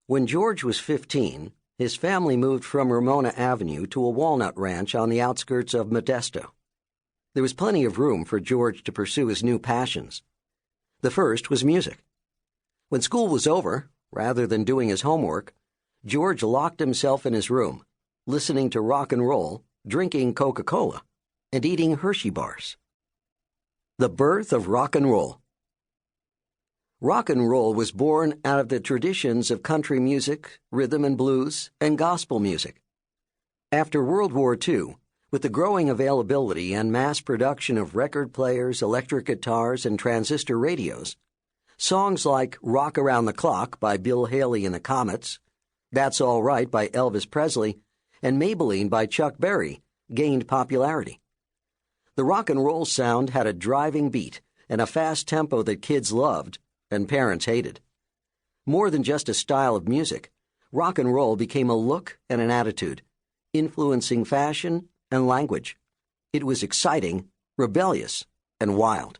When George was 15, his family moved from Ramona Avenue to a walnut ranch on the outskirts of Modesto. There was plenty of room for George to pursue his new passions. The first was music. When school was over, rather than doing his homework, George locked himself in his room, listening to rock and roll, drinking Coca-Cola, and eating Hershey bars. The birth of rock and roll. Rock and roll was born out of the traditions of country music, rhythm and blues, and gospel music. After World War II, with the growing availability and mass production of record players, electric guitars, and transistor radios, songs like Rock Around the Clock by Bill Haley and the Comets, That's All Right by Elvis Presley, and Maybelline by Chuck Berry gained popularity. The rock and roll sound had a driving beat and a fast tempo that kids loved and parents hated. More than just a style of music, rock and roll became a look and an attitude, influencing fashion and language. It was exciting, rebellious, and wild.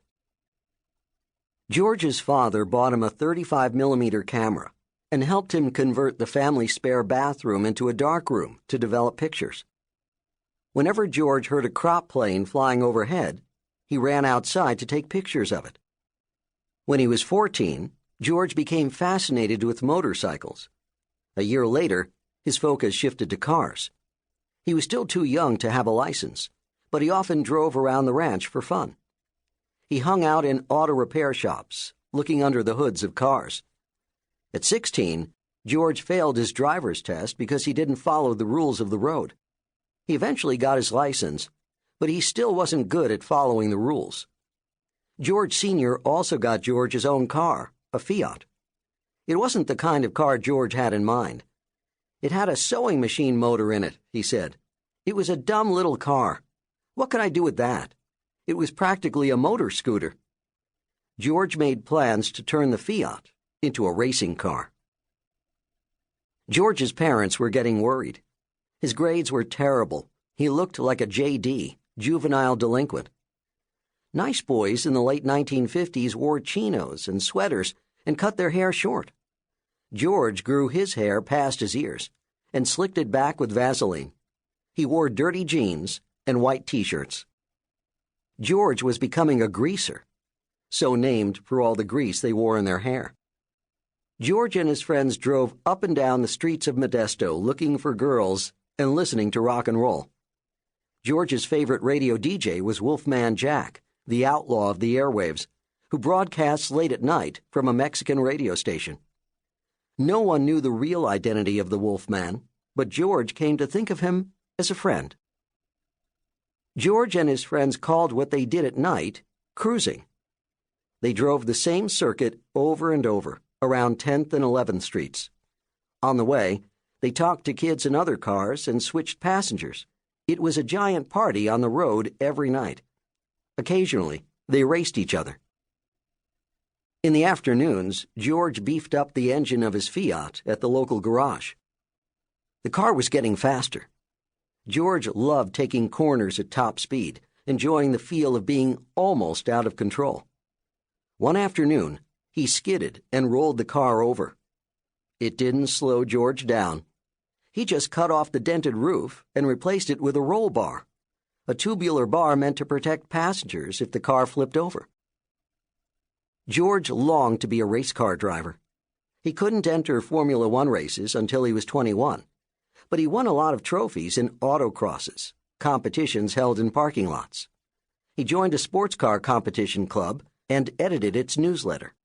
George's father bought him a 35mm camera and helped him convert the family spare bathroom into a darkroom to develop pictures. Whenever George heard a crop plane flying overhead, he ran outside to take pictures of it. When he was 14, George became fascinated with motorcycles. A year later, his focus shifted to cars. He was still too young to have a license, but he often drove around the ranch for fun. He hung out in auto repair shops, looking under the hoods of cars. At 16, George failed his driver's test because he didn't follow the rules of the road. He eventually got his license, but he still wasn't good at following the rules. George Sr. also got George his own car, a Fiat. It wasn't the kind of car George had in mind. It had a sewing machine motor in it, he said. It was a dumb little car. What could I do with that? It was practically a motor scooter. George made plans to turn the Fiat into a racing car. George's parents were getting worried. His grades were terrible. He looked like a JD, juvenile delinquent. Nice boys in the late 1950s wore chinos and sweaters and cut their hair short. George grew his hair past his ears and slicked it back with Vaseline. He wore dirty jeans and white T-shirts. George was becoming a greaser, so named for all the grease they wore in their hair. George and his friends drove up and down the streets of Modesto looking for girls and listening to rock and roll. George's favorite radio DJ was Wolfman Jack, the outlaw of the airwaves, who broadcasts late at night from a Mexican radio station. No one knew the real identity of the Wolfman, but George came to think of him as a friend. George and his friends called what they did at night cruising. They drove the same circuit over and over, around 10th and 11th Streets. On the way, they talked to kids in other cars and switched passengers. It was a giant party on the road every night. Occasionally, they raced each other. In the afternoons, George beefed up the engine of his Fiat at the local garage. The car was getting faster. George loved taking corners at top speed, enjoying the feel of being almost out of control. One afternoon, he skidded and rolled the car over. It didn't slow George down. He just cut off the dented roof and replaced it with a roll bar, a tubular bar meant to protect passengers if the car flipped over. George longed to be a race car driver. He couldn't enter Formula One races until he was 21, but he won a lot of trophies in autocrosses, competitions held in parking lots. He joined a sports car competition club and edited its newsletter.